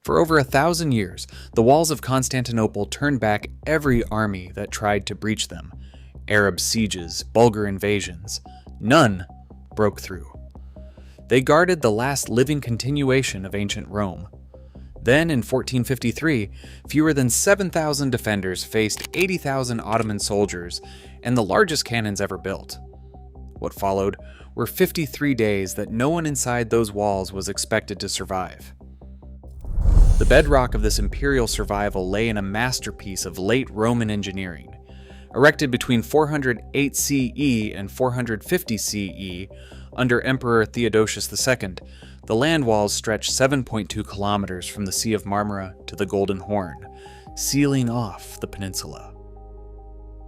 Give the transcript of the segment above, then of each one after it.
For over 1,000 years, the walls of Constantinople turned back every army that tried to breach them. Arab sieges, Bulgar invasions. None broke through. They guarded the last living continuation of ancient Rome. Then, in 1453, fewer than 7,000 defenders faced 80,000 Ottoman soldiers and the largest cannons ever built. What followed were 53 days that no one inside those walls was expected to survive. The bedrock of this imperial survival lay in a masterpiece of late Roman engineering. Erected between 408 CE and 450 CE under Emperor Theodosius II, the land walls stretched 7.2 kilometers from the Sea of Marmara to the Golden Horn, sealing off the peninsula.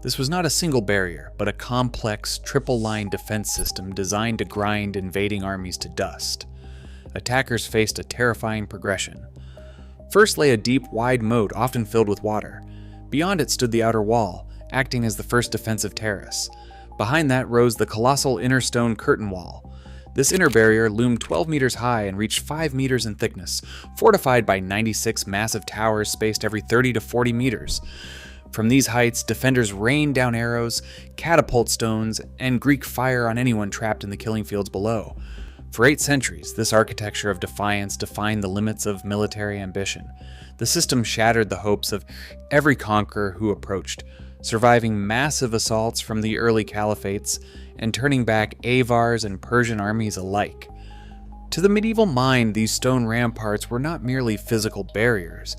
This was not a single barrier, but a complex, triple-line defense system designed to grind invading armies to dust. Attackers faced a terrifying progression. First lay a deep, wide moat often filled with water. Beyond it stood the outer wall, acting as the first defensive terrace. Behind that rose the colossal inner stone curtain wall. This inner barrier loomed 12 meters high and reached 5 meters in thickness, fortified by 96 massive towers spaced every 30 to 40 meters. From these heights, defenders rained down arrows, catapult stones, and Greek fire on anyone trapped in the killing fields below. For 8 centuries, this architecture of defiance defined the limits of military ambition. The system shattered the hopes of every conqueror who approached, surviving massive assaults from the early caliphates and turning back Avars and Persian armies alike. To the medieval mind, these stone ramparts were not merely physical barriers.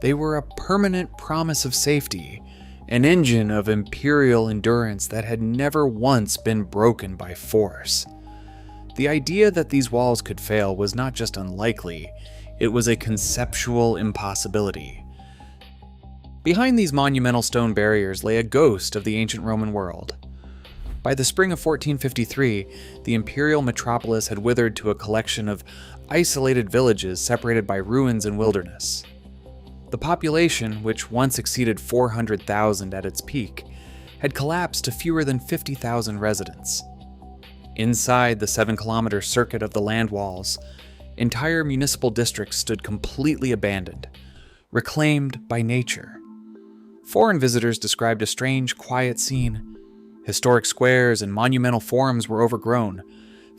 They were a permanent promise of safety, an engine of imperial endurance that had never once been broken by force. The idea that these walls could fail was not just unlikely, it was a conceptual impossibility. Behind these monumental stone barriers lay a ghost of the ancient Roman world. By the spring of 1453, the imperial metropolis had withered to a collection of isolated villages separated by ruins and wilderness. The population, which once exceeded 400,000 at its peak, had collapsed to fewer than 50,000 residents. Inside the 7-kilometer circuit of the land walls, entire municipal districts stood completely abandoned, reclaimed by nature. Foreign visitors described a strange, quiet scene. Historic squares and monumental forums were overgrown.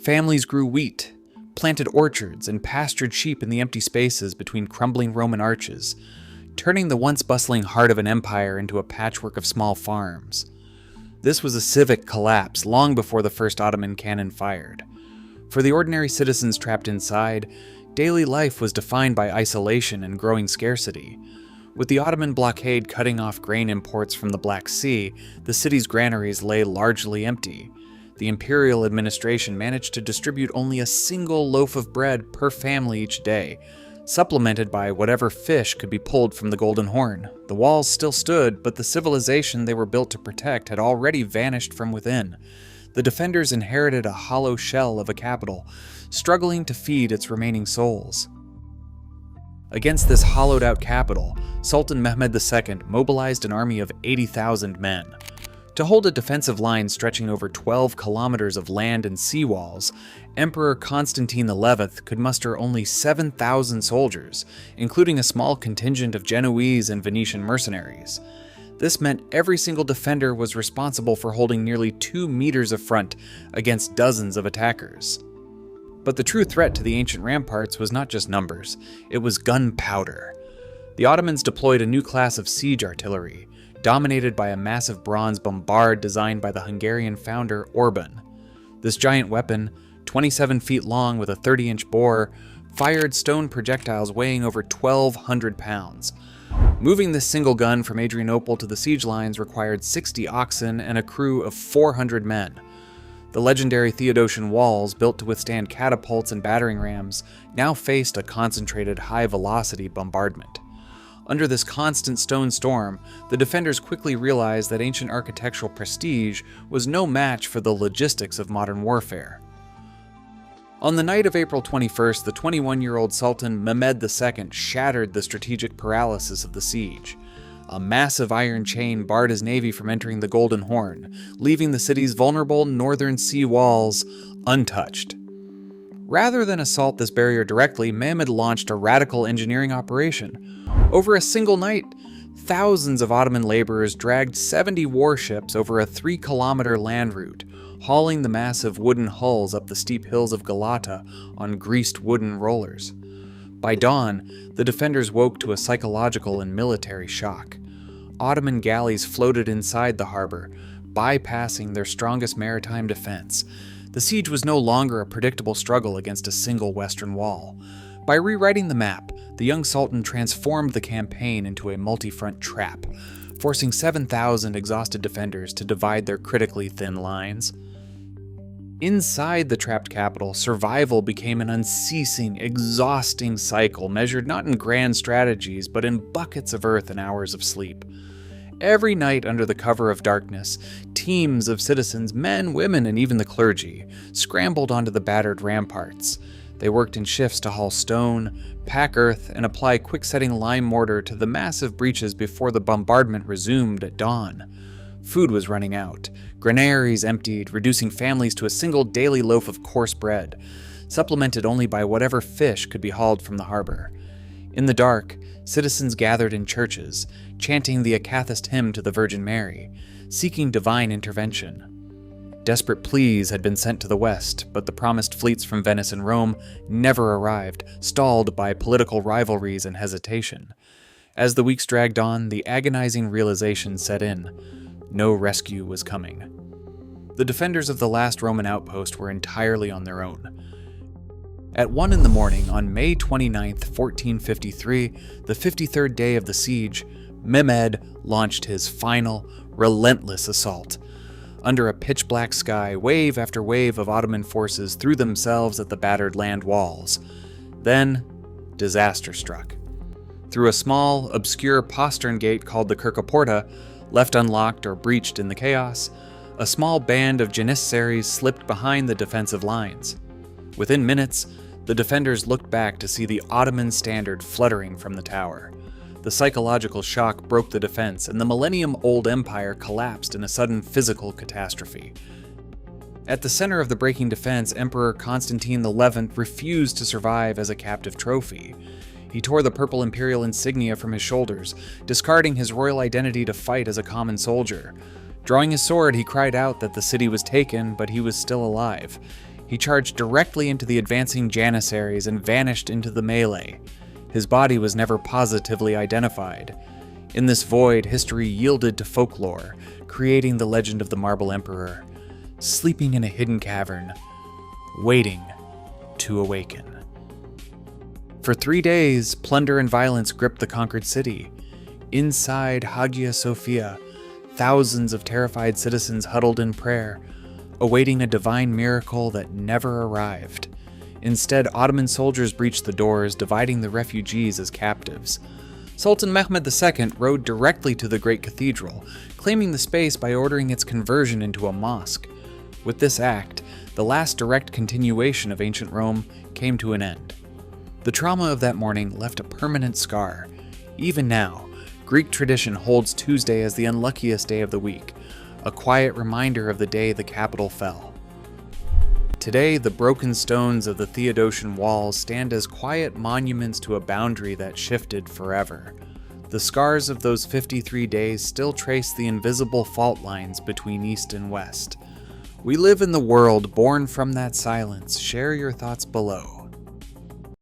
Families grew wheat, planted orchards, and pastured sheep in the empty spaces between crumbling Roman arches, turning the once bustling heart of an empire into a patchwork of small farms. This was a civic collapse long before the first Ottoman cannon fired. For the ordinary citizens trapped inside, daily life was defined by isolation and growing scarcity. With the Ottoman blockade cutting off grain imports from the Black Sea, the city's granaries lay largely empty. The imperial administration managed to distribute only a single loaf of bread per family each day, supplemented by whatever fish could be pulled from the Golden Horn. The walls still stood, but the civilization they were built to protect had already vanished from within. The defenders inherited a hollow shell of a capital, struggling to feed its remaining souls. Against this hollowed-out capital, Sultan Mehmed II mobilized an army of 80,000 men. To hold a defensive line stretching over 12 kilometers of land and sea walls, Emperor Constantine XI could muster only 7,000 soldiers, including a small contingent of Genoese and Venetian mercenaries. This meant every single defender was responsible for holding nearly 2 meters of front against dozens of attackers. But the true threat to the ancient ramparts was not just numbers, it was gunpowder. The Ottomans deployed a new class of siege artillery, dominated by a massive bronze bombard designed by the Hungarian founder Orban. This giant weapon, 27 feet long with a 30-inch bore, fired stone projectiles weighing over 1,200 pounds. Moving this single gun from Adrianople to the siege lines required 60 oxen and a crew of 400 men. The legendary Theodosian Walls, built to withstand catapults and battering rams, now faced a concentrated high-velocity bombardment. Under this constant stone storm, the defenders quickly realized that ancient architectural prestige was no match for the logistics of modern warfare. On the night of April 21st, the 21-year-old Sultan Mehmed II shattered the strategic paralysis of the siege. A massive iron chain barred his navy from entering the Golden Horn, leaving the city's vulnerable northern sea walls untouched. Rather than assault this barrier directly, Mehmed launched a radical engineering operation. Over a single night, thousands of Ottoman laborers dragged 70 warships over a 3-kilometer land route, hauling the massive wooden hulls up the steep hills of Galata on greased wooden rollers. By dawn, the defenders woke to a psychological and military shock. Ottoman galleys floated inside the harbor, bypassing their strongest maritime defense. The siege was no longer a predictable struggle against a single western wall. By rewriting the map, the young Sultan transformed the campaign into a multi-front trap, forcing 7,000 exhausted defenders to divide their critically thin lines. Inside the trapped capital, survival became an unceasing, exhausting cycle measured not in grand strategies, but in buckets of earth and hours of sleep. Every night under the cover of darkness, teams of citizens, men, women, and even the clergy, scrambled onto the battered ramparts. They worked in shifts to haul stone, pack earth, and apply quick-setting lime mortar to the massive breaches before the bombardment resumed at dawn. Food was running out. Granaries emptied, reducing families to a single daily loaf of coarse bread, supplemented only by whatever fish could be hauled from the harbor. In the dark, citizens gathered in churches, chanting the Akathist hymn to the Virgin Mary, seeking divine intervention. Desperate pleas had been sent to the west, but the promised fleets from Venice and Rome never arrived, stalled by political rivalries and hesitation. As the weeks dragged on, the agonizing realization set in. No rescue was coming. The defenders of the last Roman outpost were entirely on their own. At 1 a.m. on May 29, 1453, the 53rd day of the siege, Mehmed launched his final, relentless assault. Under a pitch-black sky, wave after wave of Ottoman forces threw themselves at the battered land walls. Then, disaster struck. Through a small, obscure postern gate called the Kerkoporta, left unlocked or breached in the chaos, a small band of janissaries slipped behind the defensive lines. Within minutes, the defenders looked back to see the Ottoman standard fluttering from the tower. The psychological shock broke the defense, and the millennium-old empire collapsed in a sudden physical catastrophe. At the center of the breaking defense, Emperor Constantine XI refused to survive as a captive trophy. He tore the purple imperial insignia from his shoulders, discarding his royal identity to fight as a common soldier. Drawing his sword, he cried out that the city was taken, but he was still alive. He charged directly into the advancing janissaries and vanished into the melee. His body was never positively identified. In this void, history yielded to folklore, creating the legend of the Marble Emperor, sleeping in a hidden cavern, waiting to awaken. For 3 days, plunder and violence gripped the conquered city. Inside Hagia Sophia, thousands of terrified citizens huddled in prayer, awaiting a divine miracle that never arrived. Instead, Ottoman soldiers breached the doors, dividing the refugees as captives. Sultan Mehmed II rode directly to the great cathedral, claiming the space by ordering its conversion into a mosque. With this act, the last direct continuation of ancient Rome came to an end. The trauma of that morning left a permanent scar. Even now, Greek tradition holds Tuesday as the unluckiest day of the week, a quiet reminder of the day the capital fell. Today, the broken stones of the Theodosian Walls stand as quiet monuments to a boundary that shifted forever. The scars of those 53 days still trace the invisible fault lines between East and West. We live in the world born from that silence. Share your thoughts below.